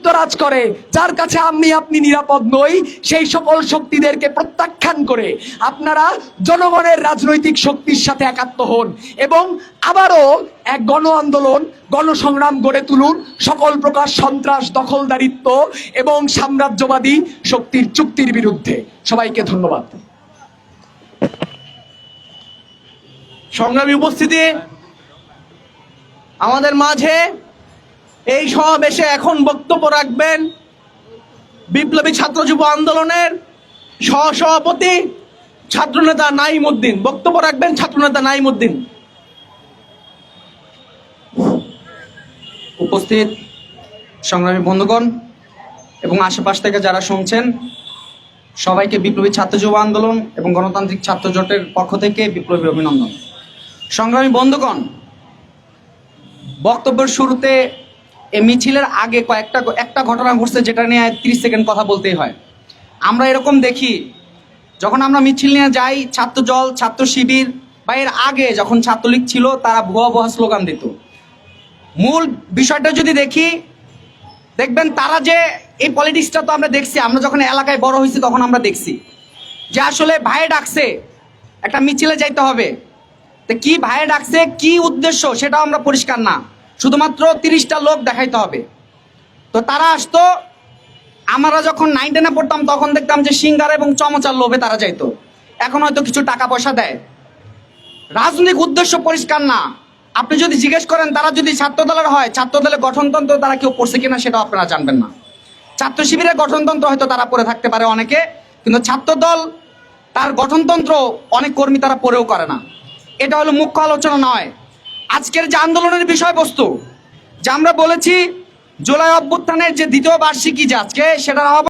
যুক্তরাজ করে, যার কাছে আপনি নিরাপদ নই, সেই সকল শক্তিদেরকে প্রত্যাখ্যান করে আপনারা জনগণের রাজনৈতিক শক্তির সাথে একাত্ম হন এবং আবারও এক গণ আন্দোলন, গণসংগ্রাম গড়ে তুলুন সকল প্রকার সন্ত্রাস, দখলদারিত্ব এবং সাম্রাজ্যবাদী শক্তির চুক্তির বিরুদ্ধে। সবাইকে ধন্যবাদ। সংগ্রামী উপস্থিতি, আমাদের মাঝে এই সমাবেশে এখন বক্তব্য রাখবেন বিপ্লবী ছাত্র যুব আন্দোলনের সহসভাপতি ছাত্রনেতা নাঈম উদ্দিন। বক্তব্য রাখবেন ছাত্রনেতা নাঈম উদ্দিন। উপস্থিত সংগ্রামী বন্ধুগণ এবং আশেপাশ থেকে যারা শুনছেন, সবাইকে বিপ্লবী ছাত্র যুব আন্দোলন এবং গণতান্ত্রিক ছাত্র জোটের পক্ষ থেকে বিপ্লবী অভিনন্দন। সংগ্রামী বন্ধুগণ, বক্তব্যের শুরুতে এই মিছিলের আগে একটা ঘটনা ঘটছে, যেটা নিয়ে 30 সেকেন্ড কথা বলতেই হয়। আমরা এরকম দেখি, যখন আমরা মিছিল নিয়ে যাই, ছাত্রদল, ছাত্র শিবির বা এর আগে যখন ছাত্রলীগ ছিল, তারা ভুয়া ভুয়া স্লোগান দিত। মূল বিষয়টা যদি দেখি, দেখবেন তারা যে এই পলিটিক্সটা তো আমরা দেখছি, আমরা যখন এলাকায় বড় হয়েছি তখন আমরা দেখছি যে আসলে ভাইয়ে ডাকছে একটা মিছিলে যাইতে হবে, তো কি ভাইয়ে ডাকছে, কি উদ্দেশ্য সেটাও আমরা পরিষ্কার না, শুধুমাত্র 30টা লোক দেখাইতে হবে। তো তারা আসতো, আমরা যখন 9-10-এ পড়তাম তখন দেখতাম যে সিঙ্গারা এবং চমচার লোভে তারা যাইতো, এখন হয়তো কিছু টাকা পয়সা দেয়। রাজনৈতিক উদ্দেশ্য পরিষ্কার না। আপনি যদি জিজ্ঞেস করেন তারা যদি ছাত্রদলের হয়, ছাত্রদলের গঠনতন্ত্র তারা কেউ পড়ছে কিনা সেটাও আপনারা জানবেন না। ছাত্র শিবিরের গঠনতন্ত্র হয়তো তারা পড়ে থাকতে পারে অনেকে, কিন্তু ছাত্রদল তার গঠনতন্ত্র অনেক কর্মী তারা পড়েও করে না। এটা হলো মুখ্য আলোচনা নয়। আজকের যে আন্দোলনের বিষয়বস্তু, যে আমরা বলেছি জুলাই অভ্যুত্থানের যে দ্বিতীয় বার্ষিকী যে আজকে, সেটার